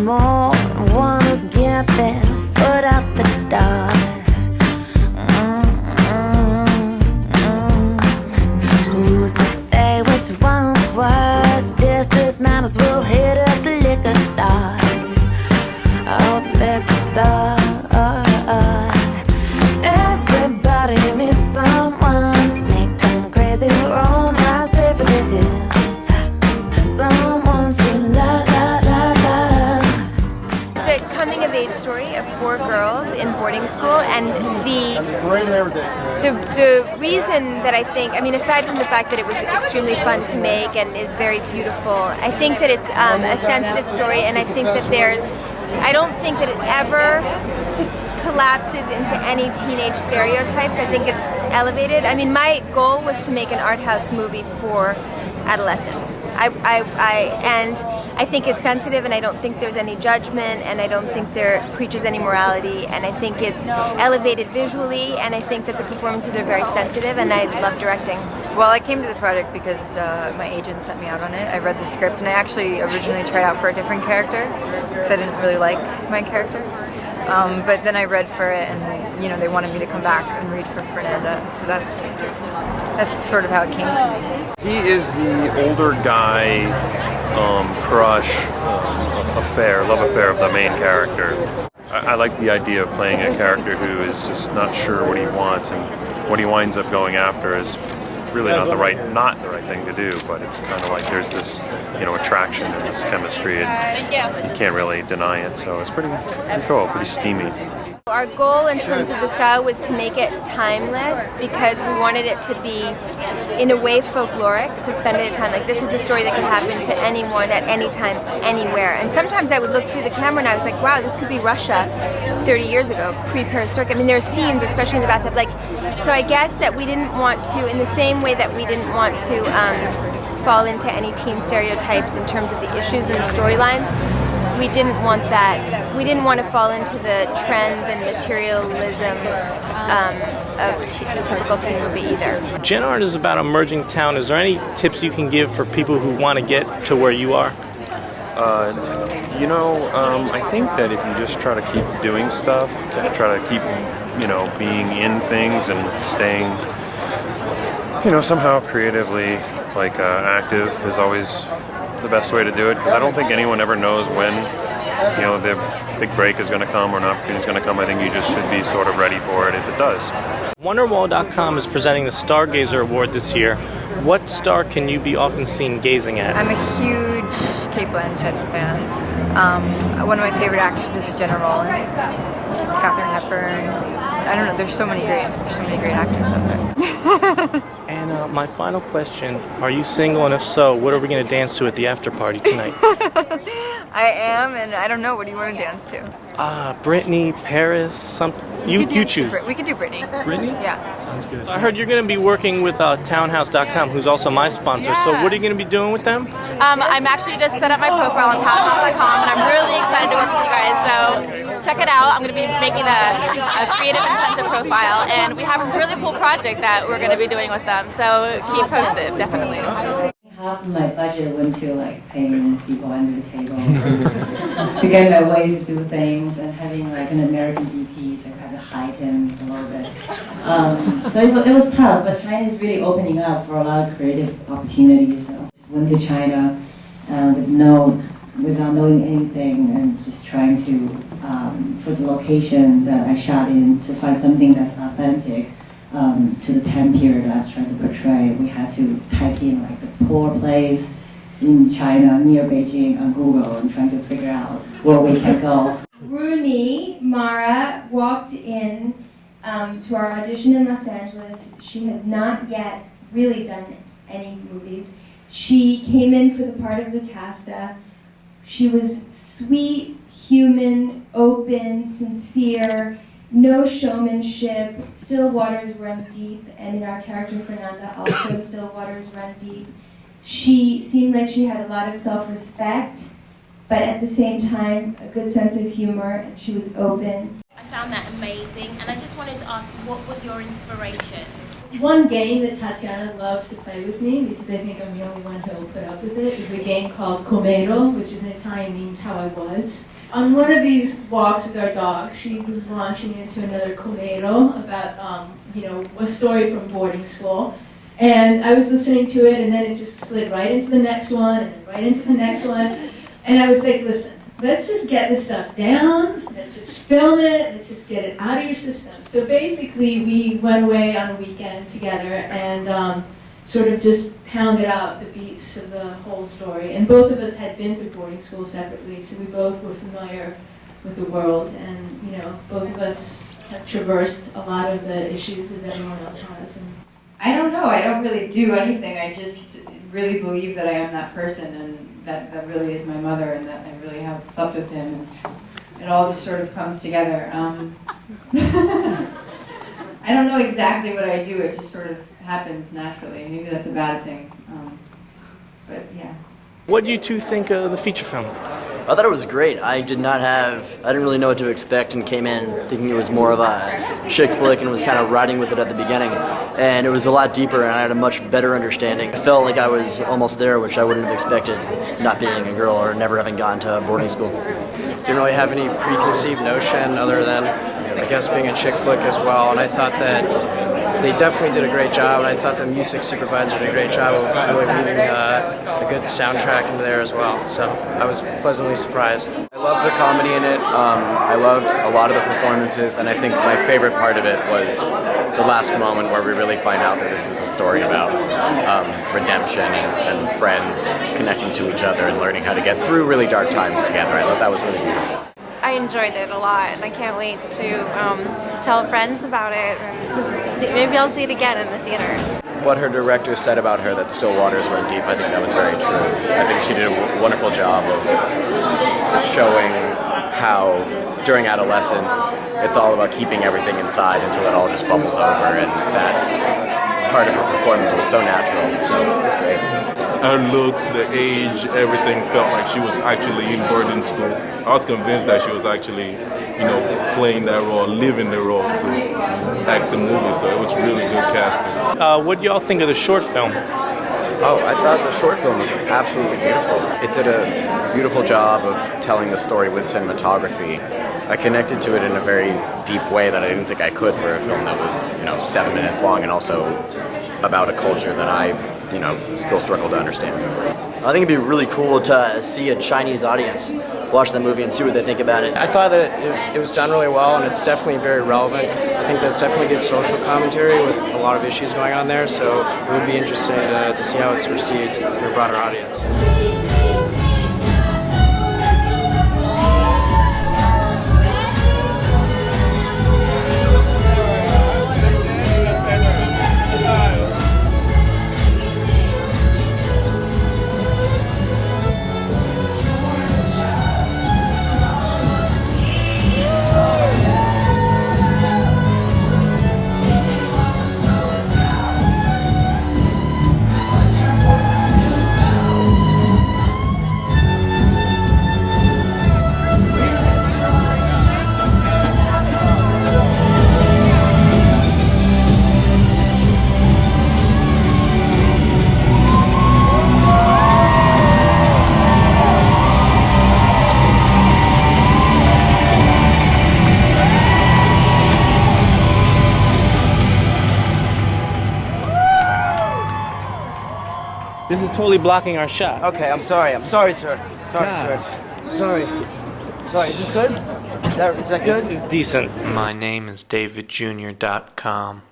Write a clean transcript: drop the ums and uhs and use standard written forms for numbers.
more than one who's getting foot out the door. Who's to say which one's worse? Just as matters, we'll hit up the liquor store. Oh, the liquor store. Everybody needs someone to make them crazy, roll right straight for the hills. Someone to love. It's a coming-of-age story of 4 girls in boarding school, and the reason that I think, I mean, aside from the fact that it was extremely fun to make and is very beautiful, I think that it's a sensitive story, and I think that I don't think that it ever collapses into any teenage stereotypes. I think it's elevated. I mean, my goal was to make an art house movie for adolescents. And I think it's sensitive, and I don't think there's any judgment, and I don't think there preaches any morality, and I think it's elevated visually, and I think that the performances are very sensitive, and I love directing. Well, I came to the project because my agent sent me out on it. I read the script, and I actually originally tried out for a different character because I didn't really like my character. But then I read for it, and they wanted me to come back and read for Fernanda, so that's sort of how it came to me. He is the older guy crush love affair of the main character. I like the idea of playing a character who is just not sure what he wants, and what he winds up going after is really not the right thing to do, but it's kind of like there's this attraction and this chemistry, and you can't really deny it, so it's pretty cool, pretty steamy. Our goal in terms of the style was to make it timeless, because we wanted it to be, in a way, folkloric, suspended in time. Like, this is a story that could happen to anyone at any time, anywhere. And sometimes I would look through the camera and I was like, wow, this could be Russia 30 years ago, pre-perestroika. I mean, there are scenes, especially in the bathtub. So I guess that we didn't want to, in the same way that we didn't want to fall into any teen stereotypes in terms of the issues and the storylines, we didn't want that. We didn't want to fall into the trends and materialism of typical teen movie either. Gen Art is about emerging talent. Is there any tips you can give for people who want to get to where you are? I think that if you just try to keep doing stuff, try to keep, being in things and staying, somehow creatively, active is always the best way to do it, because I don't think anyone ever knows when, the big break is going to come or an opportunity is going to come. I think you just should be sort of ready for it if it does. Wonderwall.com is presenting the Stargazer Award this year. What star can you be often seen gazing at? I'm a huge Kate Blanchett fan. One of my favorite actresses is Jenna Rollins, Katharine Hepburn. I don't know, there's so many great actors out there. And my final question, are you single, and if so, what are we going to dance to at the after party tonight? I am, and I don't know, what do you want to dance to? Britney, Paris, something. You choose. We could do Britney. Britney? Yeah. Sounds good. I heard you're going to be working with Townhouse.com, who's also my sponsor. Yeah. So what are you going to be doing with them? I'm actually just set up my profile on Townhouse.com, and I'm really excited to work with you guys. So check it out. I'm going to be making a creative incentive profile, and we have a really cool project that we're going to be doing with them. So keep posted, definitely. Half of my budget went to paying people under the table to get my way to do things, and having an American VP, so I had to hide him a little bit. So it was tough, but China is really opening up for a lot of creative opportunities. So I just went to China without knowing anything, and just trying to, for the location that I shot in, to find something that's authentic. To the time period I was trying to portray, we had to type in the poor place in China near Beijing on Google and trying to figure out where we can go. Rooney Mara walked in to our audition in Los Angeles. She had not yet really done any movies. She came in for the part of Lucasta. She was sweet, human, open, sincere, no showmanship, still waters run deep, and in our character Fernanda also still waters run deep. She seemed like she had a lot of self-respect, but at the same time a good sense of humor, and she was open. I found that amazing, and I just wanted to ask, what was your inspiration? one game that Tatiana loves to play with me, because I think I'm the only one who will put up with it, is a game called Comero, which is in Italian means how I was. On one of these walks with our dogs, she was launching into another Comero about, a story from boarding school. And I was listening to it, and then it just slid right into the next one, and then right into the next one. And I was like, listen, let's just get this stuff down, let's just film it, let's just get it out of your system. So basically, we went away on a weekend together and sort of just pounded out the beats of the whole story. And both of us had been to boarding school separately, so we both were familiar with the world. And, both of us have traversed a lot of the issues as everyone else has. And I don't know. I don't really do anything. I just really believe that I am that person, and that really is my mother, and that I really have slept with him. And it all just sort of comes together. I don't know exactly what I do. It just sort of happens naturally. Maybe that's a bad thing. But yeah. What do you two think of the feature film? I thought it was great. I didn't really know what to expect, and came in thinking it was more of a chick flick and was kind of riding with it at the beginning. And it was a lot deeper, and I had a much better understanding. I felt like I was almost there, which I wouldn't have expected, not being a girl or never having gone to boarding school. Didn't really have any preconceived notion other than, I guess, being a chick flick as well. And I thought that they definitely did a great job, and I thought the music supervisor did a great job of really weaving a good soundtrack into there as well. So I was pleasantly surprised. I loved the comedy in it. I loved a lot of the performances, and I think my favorite part of it was the last moment where we really find out that this is a story about redemption and friends connecting to each other and learning how to get through really dark times together. I thought that was really beautiful. I enjoyed it a lot, and I can't wait to tell friends about it, and just maybe I'll see it again in the theaters. What her director said about her, that still waters run deep, I think that was very true. I think she did a wonderful job of showing how during adolescence it's all about keeping everything inside until it all just bubbles over, and that part of her performance was so natural, so it was great. Her looks, the age, everything felt like she was actually in boarding school. I was convinced that she was actually, playing that role, living the role to act the movie, so it was really good casting. What do y'all think of the short film? Oh, I thought the short film was absolutely beautiful. It did a beautiful job of telling the story with cinematography. I connected to it in a very deep way that I didn't think I could for a film that was, 7 minutes long, and also about a culture that I still struggle to understand. I think it'd be really cool to see a Chinese audience watch the movie and see what they think about it. I thought that it was done really well, and it's definitely very relevant. I think that's definitely good social commentary with a lot of issues going on there, so it would be interesting to see how it's received in a broader audience. This is totally blocking our shot. Okay, I'm sorry, sir. Sorry. Sorry. Is this good? Is that good? It's decent. My name is davidjr.com.